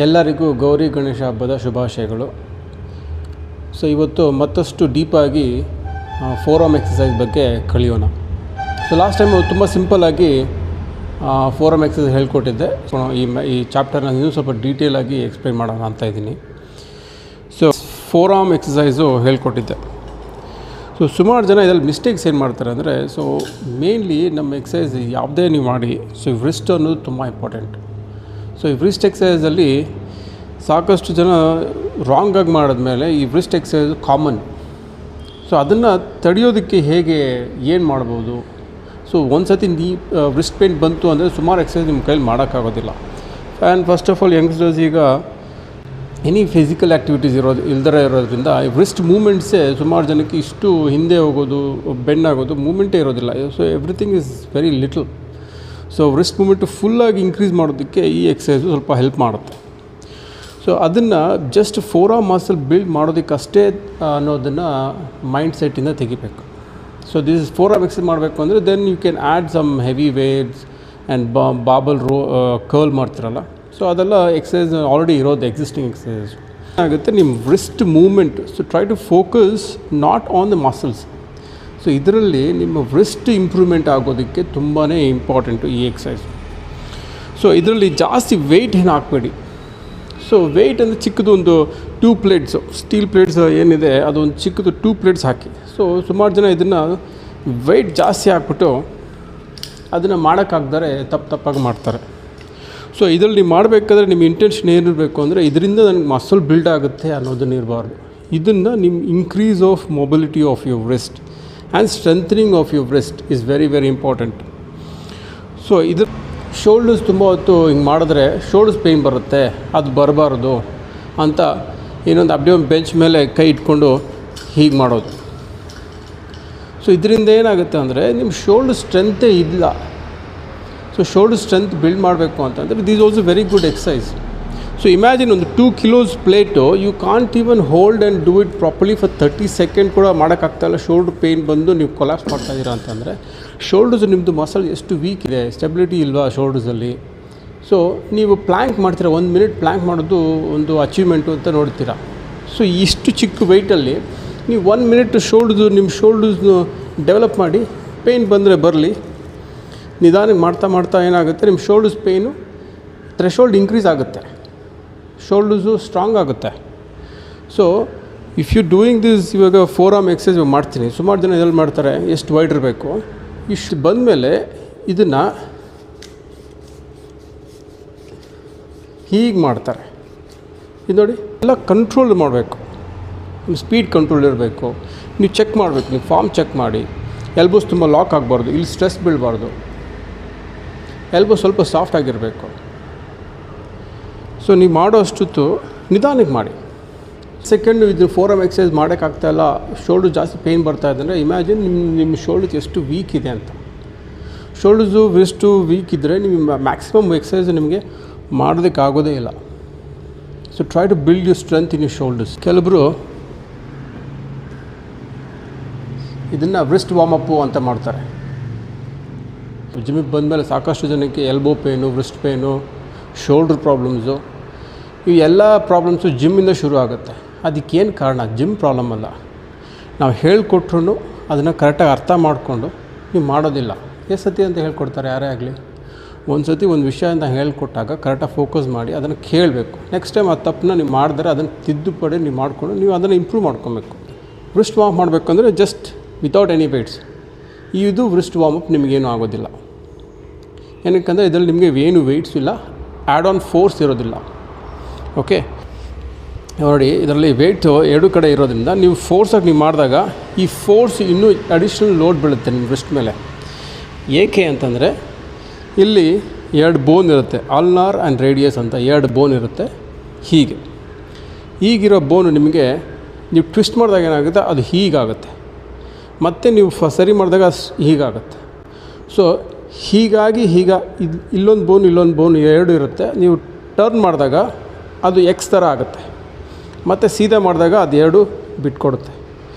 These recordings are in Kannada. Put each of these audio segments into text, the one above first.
ಎಲ್ಲರಿಗೂ ಗೌರಿ ಗಣೇಶ ಹಬ್ಬದ ಶುಭಾಶಯಗಳು. ಸೊ ಇವತ್ತು ಮತ್ತಷ್ಟು ಡೀಪಾಗಿ ಫೋರಾಮ್ ಎಕ್ಸಸೈಸ್ ಬಗ್ಗೆ ಕಲಿಯೋಣ. ಸೊ ಲಾಸ್ಟ್ ಟೈಮು ತುಂಬ ಸಿಂಪಲ್ಲಾಗಿ ಫೋರಾಮ್ ಎಕ್ಸಸೈಸ್ ಹೇಳ್ಕೊಟ್ಟಿದ್ದೆ. ಸೊ ಈ ಚಾಪ್ಟರ್ನ ಇನ್ನೂ ಸ್ವಲ್ಪ ಡೀಟೇಲಾಗಿ ಎಕ್ಸ್ಪ್ಲೈನ್ ಮಾಡೋಣ ಅಂತ ಇದ್ದೀನಿ. ಸೊ ಫೋರಾಮ್ ಎಕ್ಸಸೈಸು ಹೇಳ್ಕೊಟ್ಟಿದ್ದೆ. ಸೊ ಸುಮಾರು ಜನ ಇದರಲ್ಲಿ ಮಿಸ್ಟೇಕ್ಸ್ ಏನು ಮಾಡ್ತಾರೆ ಅಂದರೆ, ಸೊ ಮೇನ್ಲಿ ನಮ್ಮ ಎಕ್ಸಸೈಸ್ ಯಾವುದೇ ನೀವು ಮಾಡಿ, ಸೊ ವ್ರಿಸ್ಟ್ ಅನ್ನೋದು ತುಂಬ ಇಂಪಾರ್ಟೆಂಟ್. ಸೊ ಈ ವ್ರಿಸ್ಟ್ ಎಕ್ಸಸೈಸಲ್ಲಿ ಸಾಕಷ್ಟು ಜನ ರಾಂಗಾಗಿ ಮಾಡಿದ್ಮೇಲೆ ಈ ವ್ರಿಸ್ಟ್ ಎಕ್ಸಸೈಸ್ ಕಾಮನ್. ಸೊ ಅದನ್ನು ತಡೆಯೋದಕ್ಕೆ ಹೇಗೆ ಏನು ಮಾಡ್ಬೋದು? ಸೊ ಒಂದು ಸತಿ ವ್ರಿಸ್ಟ್ ಪೇನ್ ಬಂತು ಅಂದರೆ ಸುಮಾರು ಎಕ್ಸಸೈಸ್ ನಿಮ್ಮ ಕೈಲಿ ಮಾಡೋಕ್ಕಾಗೋದಿಲ್ಲ. And first of all youngsters ಈಗ ಎನಿ ಫಿಸಿಕಲ್ ಆ್ಯಕ್ಟಿವಿಟೀಸ್ ಇರೋದ್ರಿಂದ ಈ ವ್ರಿಸ್ಟ್ ಮೂಮೆಂಟ್ಸೇ ಸುಮಾರು ಜನಕ್ಕೆ ಇಷ್ಟು ಹಿಂದೆ ಹೋಗೋದು, ಬೆಂಡಾಗೋದು ಮೂಮೆಂಟೇ ಇರೋದಿಲ್ಲ. So everything is very little. So wrist movement ಫುಲ್ಲಾಗಿ ಇನ್ಕ್ರೀಸ್ ಮಾಡೋದಕ್ಕೆ ಈ ಎಕ್ಸಸೈಸು ಸ್ವಲ್ಪ ಹೆಲ್ಪ್ ಮಾಡುತ್ತೆ. ಸೊ ಅದನ್ನು ಜಸ್ಟ್ ಫೋರಾಮ್ ಮಸಲ್ ಬಿಲ್ಡ್ ಮಾಡೋದಕ್ಕಷ್ಟೇ ಅನ್ನೋದನ್ನು ಮೈಂಡ್ ಸೆಟ್ಟಿಂದ ತೆಗಿಬೇಕು. So this is forearm exercise ಮಾಡಬೇಕು ಅಂದರೆ then you can add some heavy weights and barbell curl ಮಾಡ್ತಿರಲ್ಲ, ಸೊ ಅದೆಲ್ಲ ಎಕ್ಸಸೈಸ್ ಆಲ್ರೆಡಿ ಇರೋದು ಎಕ್ಸಿಸ್ಟಿಂಗ್ ಎಕ್ಸಸೈಸ್ ಆಗುತ್ತೆ. ನಿಮ್ಮ wrist movement, so try to focus not on the muscles. So ಇದರಲ್ಲಿ ನಿಮ್ಮ ವ್ರಿಸ್ಟ್ ಇಂಪ್ರೂವ್ಮೆಂಟ್ ಆಗೋದಕ್ಕೆ ತುಂಬಾ ಇಂಪಾರ್ಟೆಂಟು ಈ ಎಕ್ಸಸೈಸ್. ಸೊ ಇದರಲ್ಲಿ ಜಾಸ್ತಿ ವೆಯ್ಟ್ ಏನು ಹಾಕಬೇಡಿ. ಸೊ ವೆಯ್ಟ್ ಅಂದರೆ ಚಿಕ್ಕದು ಒಂದು 2 ಪ್ಲೇಟ್ಸು, ಸ್ಟೀಲ್ ಪ್ಲೇಟ್ಸ್ ಏನಿದೆ ಅದೊಂದು ಚಿಕ್ಕದು 2 ಪ್ಲೇಟ್ಸ್ ಹಾಕಿ. ಸೊ ಸುಮಾರು ಜನ ಇದನ್ನು ವೆಯ್ಟ್ ಜಾಸ್ತಿ ಹಾಕ್ಬಿಟ್ಟು ಅದನ್ನು ಮಾಡೋಕ್ಕಾಗ್ದರೆ ತಪ್ಪಾಗಿ ಮಾಡ್ತಾರೆ. ಸೊ ಇದರಲ್ಲಿ ಮಾಡಬೇಕಾದ್ರೆ ನಿಮ್ಮ ಇಂಟೆನ್ಷನ್ ಏನಿರಬೇಕು ಅಂದರೆ, ಇದರಿಂದ ನನಗೆ ಮಸಲ್ ಬಿಲ್ಡ್ ಆಗುತ್ತೆ ಅನ್ನೋದನ್ನು ಇರಬಾರ್ದು. ಇದನ್ನು ನಿಮ್ಮ increase of mobility of your wrist and strengthening of your wrist is very very important. So ಇದು ಶೋಲ್ಡರ್ಸ್ ತುಂಬ ಹೊತ್ತು ಹಿಂಗೆ ಮಾಡಿದ್ರೆ ಶೋಲ್ಡರ್ಸ್ ಪೇಯ್ನ್ ಬರುತ್ತೆ, ಅದು ಬರಬಾರ್ದು ಅಂತ ಇನ್ನೊಂದು ಅಬ್ಡೋಮೆನ್ ಬೆಂಚ್ ಮೇಲೆ ಕೈ ಇಟ್ಕೊಂಡು ಹೀಗೆ ಮಾಡೋದು. ಸೊ ಇದರಿಂದ ಏನಾಗುತ್ತೆ ಅಂದರೆ ನಿಮ್ಮ ಶೋಲ್ಡರ್ ಸ್ಟ್ರೆಂತೇ ಇಲ್ಲ. ಸೊ ಶೋಲ್ಡರ್ ಸ್ಟ್ರೆಂತ್ ಬಿಲ್ಡ್ ಮಾಡಬೇಕು ಅಂತಂದರೆ this also very good exercise. So imagine ಒಂದು 2 kilos plate you can't even hold and do it properly for 30 seconds ಕೂಡ ಮಾಡೋಕ್ಕಾಗ್ತಾಯಿಲ್ಲ. ಶೋಲ್ಡರ್ ಪೇಯ್ನ್ ಬಂದು ನೀವು ಕೊಲಾಪ್ಸ್ ಮಾಡ್ತಾಯಿದ್ದೀರಾ ಅಂತಂದರೆ ಶೋಲ್ಡರ್ಸು ನಿಮ್ಮದು ಮಸಲ್ ಎಷ್ಟು ವೀಕ್ ಇದೆ, ಸ್ಟೆಬಿಲಿಟಿ ಇಲ್ವಾ ಶೋಲ್ಡರ್ಸಲ್ಲಿ. ಸೊ ನೀವು ಪ್ಲ್ಯಾಂಕ್ ಮಾಡ್ತೀರಾ, 1 minute ಪ್ಲ್ಯಾಂಕ್ ಮಾಡೋದು ಒಂದು ಅಚೀವ್ಮೆಂಟು ಅಂತ ನೋಡ್ತೀರಾ. ಸೊ ಇಷ್ಟು ಚಿಕ್ಕ ವೆಯ್ಟಲ್ಲಿ ನೀವು 1 minute ನಿಮ್ಮ ಶೋಲ್ಡರ್ಸ್ನು ಡೆವಲಪ್ ಮಾಡಿ, ಪೇಯ್ನ್ ಬಂದರೆ ಬರಲಿ, ನಿಧಾನಕ್ಕೆ ಮಾಡ್ತಾ ಏನಾಗುತ್ತೆ ನಿಮ್ಮ ಶೋಲ್ಡರ್ಸ್ ಪೇಯ್ನು ಥ್ರೆಶೋಲ್ಡ್ ಇನ್ಕ್ರೀಸ್ ಆಗುತ್ತೆ, ಶೋಲ್ಡರ್ಸು ಸ್ಟ್ರಾಂಗ್ ಆಗುತ್ತೆ. So if you doing this, ಇವಾಗ ಫೋರಾಮ್ ಎಕ್ಸಸೈಸ್ ಮಾಡ್ತೀನಿ, ಸುಮಾರು ಜನ ಇದರಲ್ಲಿ ಮಾಡ್ತಾರೆ, ಎಷ್ಟು ವೈಡ್ ಇರಬೇಕು, ಇಷ್ಟು ಬಂದಮೇಲೆ ಇದನ್ನು ಹೀಗೆ ಮಾಡ್ತಾರೆ. ಇದು ನೋಡಿ, ಎಲ್ಲ ಕಂಟ್ರೋಲ್ ಮಾಡಬೇಕು, ನಿಮ್ಮ ಸ್ಪೀಡ್ ಕಂಟ್ರೋಲ್ ಇರಬೇಕು. ನೀವು ಚೆಕ್ ಮಾಡಬೇಕು, ನೀವು ಫಾರ್ಮ್ ಚೆಕ್ ಮಾಡಿ. ಎಲ್ಬೋಸ್ ತುಂಬ ಲಾಕ್ ಆಗಬಾರ್ದು, ಇಲ್ಲಿ ಸ್ಟ್ರೆಸ್ ಬೀಳಬಾರ್ದು, ಎಲ್ಬೋ ಸ್ವಲ್ಪ ಸಾಫ್ಟ್ ಆಗಿರಬೇಕು. ಸೊ ನೀವು ಮಾಡೋ ಅಷ್ಟೊತ್ತು ನಿಧಾನಕ್ಕೆ ಮಾಡಿ. ಸೆಕೆಂಡು ಇದು ಫೋರಾಮ್ ಎಕ್ಸಸೈಸ್ ಮಾಡೋಕ್ಕಾಗ್ತಾಯಿಲ್ಲ, ಶೋಲ್ಡರ್ ಜಾಸ್ತಿ ಪೇಯ್ನ್ ಬರ್ತಾ ಇದೆ ಅಂದರೆ ಇಮ್ಯಾಜಿನ್ ನಿಮ್ಮ ಶೋಲ್ಡರ್ಸ್ ಎಷ್ಟು ವೀಕ್ ಇದೆ ಅಂತ. ಶೋಲ್ಡರ್ಸು ವ್ರಿಸ್ಟು ವೀಕ್ ಇದ್ದರೆ ನಿಮ್ಮ ಮ್ಯಾಕ್ಸಿಮಮ್ ಎಕ್ಸಸೈಸ್ ನಿಮಗೆ ಮಾಡೋದಕ್ಕಾಗೋದೇ ಇಲ್ಲ. So try to build you strength in you shoulders. ಕೆಲವರು ಇದನ್ನು ವ್ರಿಸ್ಟ್ ವಾರ್ಮಪ್ಪು ಅಂತ ಮಾಡ್ತಾರೆ. ಜಿಮ್ಮಿಗೆ ಬಂದಮೇಲೆ ಸಾಕಷ್ಟು ಜನಕ್ಕೆ elbow pain, wrist pain, shoulder problems, ಇವು ಎಲ್ಲ ಪ್ರಾಬ್ಲಮ್ಸು ಜಿಮ್ಮಿಂದ ಶುರು ಆಗುತ್ತೆ. ಅದಕ್ಕೇನು ಕಾರಣ? ಜಿಮ್ ಪ್ರಾಬ್ಲಮ್ ಅಲ್ಲ. ನಾವು ಹೇಳಿಕೊಟ್ರು ಅದನ್ನು ಕರೆಕ್ಟಾಗಿ ಅರ್ಥ ಮಾಡಿಕೊಂಡು ನೀವು ಮಾಡೋದಿಲ್ಲ. ಎಷ್ಟು ಸತಿ ಅಂತ ಹೇಳ್ಕೊಡ್ತಾರೆ ಯಾರೇ ಆಗಲಿ, ಒಂದು ಸತಿ ಒಂದು ವಿಷಯ ಅಂತ ಹೇಳ್ಕೊಟ್ಟಾಗ ಕರೆಕ್ಟಾಗಿ ಫೋಕಸ್ ಮಾಡಿ ಅದನ್ನು ಕೇಳಬೇಕು. ನೆಕ್ಸ್ಟ್ ಟೈಮ್ ಆ ತಪ್ಪನ್ನ ನೀವು ಮಾಡಿದ್ರೆ ಅದನ್ನು ತಿದ್ದುಪಡಿ ನೀವು ಮಾಡಿಕೊಂಡು ನೀವು ಅದನ್ನು ಇಂಪ್ರೂವ್ ಮಾಡ್ಕೊಬೇಕು. ವ್ರಿಸ್ಟ್ ವಾರ್ಮ್ ಮಾಡಬೇಕಂದ್ರೆ ಜಸ್ಟ್ ವಿತೌಟ್ ಎನಿ ವೇಟ್ಸ್. ಇದು ವ್ರಿಸ್ಟ್ ವಾರ್ಮಪ್ ನಿಮಗೇನು ಆಗೋದಿಲ್ಲ. ಏನಕ್ಕಂದರೆ ಇದರಲ್ಲಿ ನಿಮಗೆ ಏನು ವೆಯ್ಟ್ಸ್ ಇಲ್ಲ, ಆ್ಯಡ್ ಆನ್ ಫೋರ್ಸ್ ಇರೋದಿಲ್ಲ. ಓಕೆ ನೋಡಿ, ಇದರಲ್ಲಿ ವೆಯ್ಟು 2 ಕಡೆ ಇರೋದ್ರಿಂದ ನೀವು ಫೋರ್ಸಾಗಿ ನೀವು ಮಾಡಿದಾಗ ಈ ಫೋರ್ಸ್ ಇನ್ನೂ ಅಡಿಷ್ನಲ್ ಲೋಡ್ ಬೀಳುತ್ತೆ ನಿಮ್ಮ ವ್ರಿಸ್ಟ್ ಮೇಲೆ. ಏಕೆ ಅಂತಂದರೆ ಇಲ್ಲಿ 2 ಬೋನ್ ಇರುತ್ತೆ, ಅಲ್ನಾರ್ ಆ್ಯಂಡ್ ರೇಡಿಯಸ್ ಅಂತ 2 ಬೋನ್ ಇರುತ್ತೆ. ಹೀಗಿರೋ ಬೋನು ನಿಮಗೆ ನೀವು ಟ್ವಿಸ್ಟ್ ಮಾಡಿದಾಗ ಏನಾಗುತ್ತೆ, ಅದು ಹೀಗಾಗುತ್ತೆ. ಮತ್ತು ನೀವು ಸರಿ ಮಾಡಿದಾಗ ಹೀಗಾಗುತ್ತೆ. ಸೊ ಹೀಗಾಗಿ ಇಲ್ಲೊಂದು ಬೋನ್ 2 ಇರುತ್ತೆ. ನೀವು ಟರ್ನ್ ಮಾಡಿದಾಗ ಅದು ಎಕ್ಸ್ ಥರ ಆಗುತ್ತೆ, ಮತ್ತು ಸೀದಾ ಮಾಡಿದಾಗ ಅದು 2 ಬಿಟ್ಕೊಡುತ್ತೆ.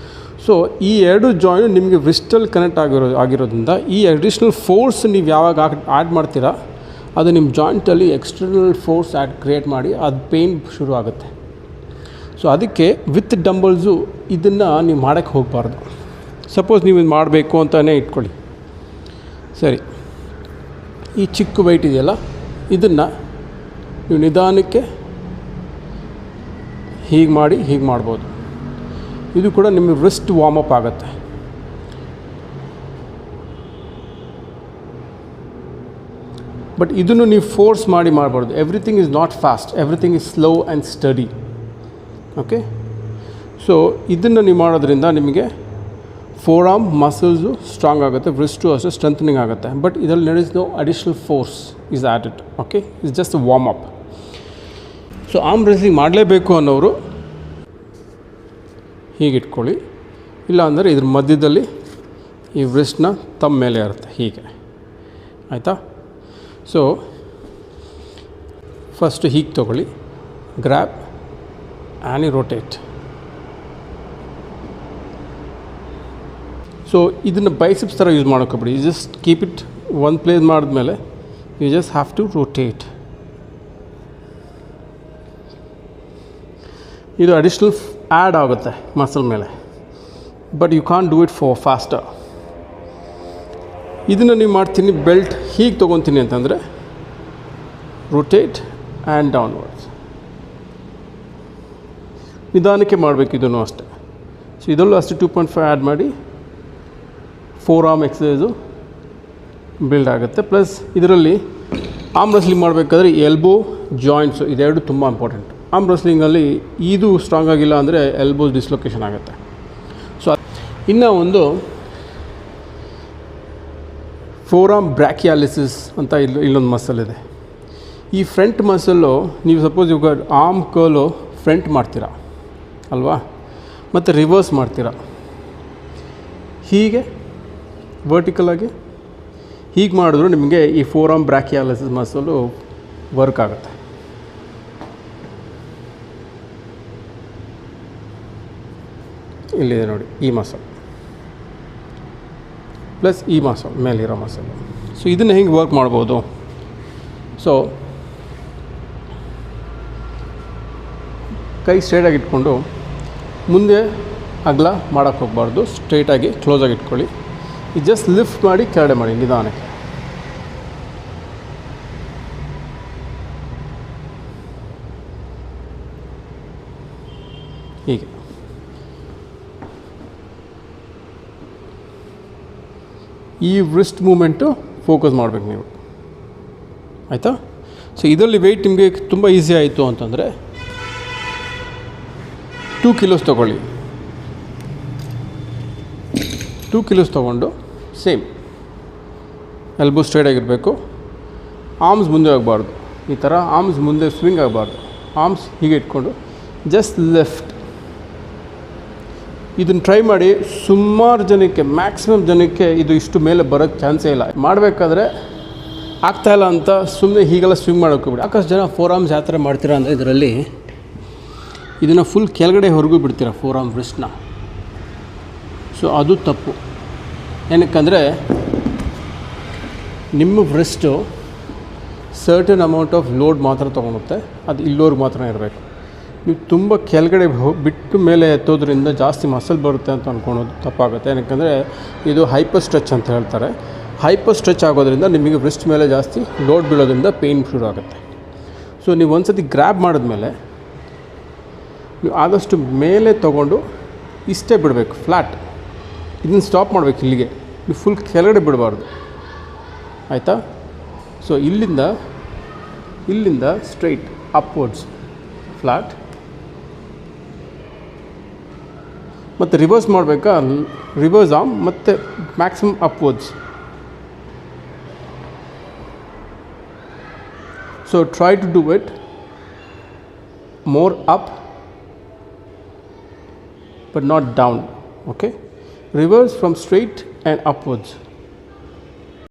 ಸೊ ಈ 2 ಜಾಯಿಂಟ್ ನಿಮಗೆ ವ್ರಿಸ್ಟಲ್ಲಿ ಕನೆಕ್ಟ್ ಆಗಿರೋದ್ರಿಂದ ಈ ಅಡಿಷ್ನಲ್ ಫೋರ್ಸ್ ನೀವು ಯಾವಾಗ ಆ್ಯಡ್ ಮಾಡ್ತೀರಾ ಅದು ನಿಮ್ಮ ಜಾಯಿಂಟಲ್ಲಿ ಎಕ್ಸ್ಟರ್ನಲ್ ಫೋರ್ಸ್ ಕ್ರಿಯೇಟ್ ಮಾಡಿ ಅದು ಪೇಯ್ನ್ ಶುರು ಆಗುತ್ತೆ. ಸೊ ಅದಕ್ಕೆ ವಿತ್ ಡಂಬಲ್ಸು ಇದನ್ನು ನೀವು ಮಾಡೋಕ್ಕೆ ಹೋಗಬಾರ್ದು. ಸಪೋಸ್ ನೀವು ಇದು ಮಾಡಬೇಕು ಅಂತಲೇ ಇಟ್ಕೊಳ್ಳಿ, ಸರಿ, ಈ ಚಿಕ್ಕ ವೆಯ್ಟ್ ಇದೆಯಲ್ಲ ಇದನ್ನು ನೀವು ನಿಧಾನಕ್ಕೆ ಹೀಗೆ ಮಾಡಿ ಹೀಗೆ ಮಾಡ್ಬೋದು. ಇದು ಕೂಡ ನಿಮಗೆ ರಿಸ್ಟ್ ವಾರ್ಮಪ್ ಆಗುತ್ತೆ. ಬಟ್ ಇದನ್ನು ನೀವು ಫೋರ್ಸ್ ಮಾಡಿ ಮಾಡಬಾರ್ದು. Everything is not fast, everything is slow and study. Okay, so ಇದನ್ನು ನೀವು ಮಾಡೋದ್ರಿಂದ ನಿಮಗೆ ಫೋರ್ ಆರ್ಮ್ ಮಸಲ್ಸು ಸ್ಟ್ರಾಂಗ್ ಆಗುತ್ತೆ, ವ್ರಿಸ್ಟು ಅಷ್ಟೇ ಸ್ಟ್ರೆಂಥನಿಂಗ್ ಆಗುತ್ತೆ. ಬಟ್ ಇದರಲ್ಲಿ there is no additional force is added. Okay, it's just a warm up. So arm wrestling ಮಾಡಲೇಬೇಕು ಅನ್ನೋರು ಹೀಗೆ ಇಟ್ಕೊಳ್ಳಿ, ಇಲ್ಲ ಅಂದರೆ ಇದ್ರ ಮಧ್ಯದಲ್ಲಿ ಈ ವ್ರಿಸ್ಟ್ನ ತಮ್ಮ ಮೇಲೆ ಇರುತ್ತೆ ಹೀಗೆ, ಆಯಿತಾ? ಸೊ ಫಸ್ಟು ಹೀಗೆ ತೊಗೊಳ್ಳಿ, ಗ್ರ್ಯಾಬ್ ಆ್ಯಂಡ್ ರೊಟೇಟ್. ಸೊ ಇದನ್ನು ಬೈಸಿಪ್ಸ್ ಥರ ಯೂಸ್ ಮಾಡೋಕ್ಕೋಗ್ಬಿಡಿ. You just keep it one place ಮಾಡಿದ್ಮೇಲೆ you just have to rotate. ಇದು ಅಡಿಷ್ನಲ್ ಆ್ಯಡ್ ಆಗುತ್ತೆ ಮಸಲ್ ಮೇಲೆ, but you can't do it faster. ಇದನ್ನು ನೀವು ಮಾಡ್ತೀನಿ, ಬೆಲ್ಟ್ ಹೀಗೆ ತೊಗೊತೀನಿ ಅಂತಂದರೆ ರೊಟೇಟ್ ಆ್ಯಂಡ್ ಡೌನ್ವರ್ಡ್ಸ್. ನಿಧಾನಕ್ಕೆ ಮಾಡಬೇಕು ಇದನ್ನು ಅಷ್ಟೇ. ಸೊ ಇದರಲ್ಲೂ ಅಷ್ಟೇ 2.5 ಆ್ಯಡ್ ಮಾಡಿ ಫೋರ್ ಆರ್ಮ್ ಎಕ್ಸಸೈಸು ಬಿಲ್ಡ್ ಆಗುತ್ತೆ. ಪ್ಲಸ್ ಇದರಲ್ಲಿ ಆರ್ಮ್ ರೆಸ್ಲಿಂಗ್ ಮಾಡಬೇಕಾದ್ರೆ ಎಲ್ಬೋ ಜಾಯಿಂಟ್ಸು ಇದೆರಡು ತುಂಬ ಇಂಪಾರ್ಟೆಂಟ್. ಆರ್ಮ್ ರೆಸ್ಲಿಂಗಲ್ಲಿ ಇದು ಸ್ಟ್ರಾಂಗ್ ಆಗಿಲ್ಲ ಅಂದರೆ ಎಲ್ಬೋ ಡಿಸ್ಲೊಕೇಶನ್ ಆಗುತ್ತೆ. ಸೊ ಇನ್ನೂ ಒಂದು ಫೋರ್ ಆರ್ಮ್ ಬ್ರ್ಯಾಕಿಯಾಲಿಸಿಸ್ ಅಂತ ಇಲ್ಲೊಂದು ಮಸಲ್ ಇದೆ. ಈ ಫ್ರಂಟ್ ಮಸಲ್ಲು ನೀವು ಸಪೋಸ್ ಇವಾಗ ಆರ್ಮ್ ಕರ್ಲು ಫ್ರಂಟ್ ಮಾಡ್ತೀರಾ ಅಲ್ವಾ, ಮತ್ತು ರಿವರ್ಸ್ ಮಾಡ್ತೀರಾ, ಹೀಗೆ ವರ್ಟಿಕಲಾಗಿ ಹೀಗೆ ಮಾಡಿದ್ರು ನಿಮಗೆ ಈ ಫೋರ್ ಆರ್ಮ್ ಬ್ರ್ಯಾಕಿಯಾಲಿಸಿಸ್ ಮಸಲು ವರ್ಕ್ ಆಗುತ್ತೆ. ಇಲ್ಲಿದೆ ನೋಡಿ ಈ ಮಸಲ್ ಪ್ಲಸ್ ಈ ಮಸಲ್ ಮೇಲಿರೋ ಮಸಲ್. ಸೊ ಇದನ್ನು ಹೆಂಗೆ ವರ್ಕ್ ಮಾಡ್ಬೋದು? ಸೊ ಕೈ ಸ್ಟ್ರೈಟಾಗಿ ಇಟ್ಕೊಂಡು ಮುಂದೆ ಅಗಲ ಮಾಡೋಕ್ಕೆ ಹೋಗಬಾರ್ದು, ಸ್ಟ್ರೈಟಾಗಿ ಕ್ಲೋಸಾಗಿ ಇಟ್ಕೊಳ್ಳಿ. ಇದು ಜಸ್ಟ್ ಲಿಫ್ಟ್ ಮಾಡಿ ಕೆಳಗಡೆ ಮಾಡಿ ನಿಧಾನಕ್ಕೆ. ಹೀಗೆ ಈ ವ್ರಿಸ್ಟ್ ಮೂಮೆಂಟು ಫೋಕಸ್ ಮಾಡಬೇಕು ನೀವು, ಆಯಿತಾ? ಸೊ ಇದರಲ್ಲಿ ವೆಯ್ಟ್ ನಿಮಗೆ ತುಂಬ ಈಸಿ ಆಯಿತು ಅಂತಂದರೆ 2 kilos ತೊಗೊಳ್ಳಿ. 2 kilos ತೊಗೊಂಡು ಸೇಮ್ ಎಲ್ಬೋ ಸ್ಟ್ರೈಟ್ ಆಗಿರಬೇಕು, ಆರ್ಮ್ಸ್ ಮುಂದೆ ಆಗಬಾರ್ದು, ಈ ಥರ ಆರ್ಮ್ಸ್ ಮುಂದೆ ಸ್ವಿಂಗ್ ಆಗಬಾರ್ದು, ಆರ್ಮ್ಸ್ ಹೀಗೆ ಇಟ್ಕೊಂಡು ಜಸ್ಟ್ ಲೆಫ್ಟ್. ಇದನ್ನು ಟ್ರೈ ಮಾಡಿ. ಸುಮಾರು ಜನಕ್ಕೆ, ಮ್ಯಾಕ್ಸಿಮಮ್ ಜನಕ್ಕೆ ಇದು ಇಷ್ಟು ಮೇಲೆ ಬರೋಕ್ಕೆ ಚಾನ್ಸೇ ಇಲ್ಲ. ಮಾಡಬೇಕಾದ್ರೆ ಆಗ್ತಾಯಿಲ್ಲ ಅಂತ ಸುಮ್ಮನೆ ಹೀಗೆಲ್ಲ ಸ್ವಿಂಗ್ ಮಾಡೋಕ್ಕೆ ಬಿಡಿ. ಸಾಕಷ್ಟು ಜನ ಫೋರ್ ಆರ್ಮ್ಸ್ ಯಾವ ಥರ ಮಾಡ್ತೀರಾ ಅಂದರೆ ಇದರಲ್ಲಿ ಇದನ್ನು ಫುಲ್ ಕೆಳಗಡೆ ಹೊರಗೂ ಬಿಡ್ತೀರ ಫೋರ್ ಆರ್ಮ್ ವ್ರಿಸ್ಟ್ನ. ಸೊ ಅದು ತಪ್ಪು. ಏನಕ್ಕಂದರೆ ನಿಮ್ಮ ವ್ರಿಸ್ಟು ಸರ್ಟನ್ ಅಮೌಂಟ್ ಆಫ್ ಲೋಡ್ ಮಾತ್ರ ತೊಗೊಳುತ್ತೆ, ಅದು ಇಲ್ಲೋರ್ಗೆ ಮಾತ್ರ ಇರಬೇಕು. ನೀವು ತುಂಬ ಕೆಳಗಡೆ ಬಿಟ್ಟು ಮೇಲೆ ಎತ್ತೋದ್ರಿಂದ ಜಾಸ್ತಿ ಮಸಲ್ ಬರುತ್ತೆ ಅಂತ ಅಂದ್ಕೊಳೋದು ತಪ್ಪಾಗುತ್ತೆ. ಏನಕ್ಕಂದರೆ ಇದು ಹೈಪರ್ ಸ್ಟ್ರೆಚ್ ಅಂತ ಹೇಳ್ತಾರೆ. ಹೈಪರ್ ಸ್ಟ್ರೆಚ್ ಆಗೋದ್ರಿಂದ ನಿಮಗೆ ವ್ರಿಸ್ಟ್ ಮೇಲೆ ಜಾಸ್ತಿ ಲೋಡ್ ಬೀಳೋದ್ರಿಂದ ಪೇಯ್ನ್ ಶುರು ಆಗುತ್ತೆ. ಸೊ ನೀವು ಒಂದು ಸತಿ ಗ್ರ್ಯಾಬ್ ಮಾಡಿದ್ಮೇಲೆ ನೀವು ಆದಷ್ಟು ಮೇಲೆ ತೊಗೊಂಡು ಇಷ್ಟೇ ಬಿಡಬೇಕು, ಫ್ಲ್ಯಾಟ್. ಇದನ್ನು ಸ್ಟಾಪ್ ಮಾಡಬೇಕು ಇಲ್ಲಿಗೆ, ನೀವು ಫುಲ್ ಕೆಳಗಡೆ ಬಿಡಬಾರ್ದು, ಆಯಿತಾ? ಸೊ ಇಲ್ಲಿಂದ ಸ್ಟ್ರೈಟ್ ಅಪ್ವರ್ಡ್ಸ್ ಫ್ಲ್ಯಾಟ್. ಮತ್ತು ರಿವರ್ಸ್ ಮಾಡಬೇಕಾ, ರಿವರ್ಸ್ ಆರ್ಮ್ ಮತ್ತು maximum upwards. So try to do it more up but not down. Okay, reverse from straight and upwards.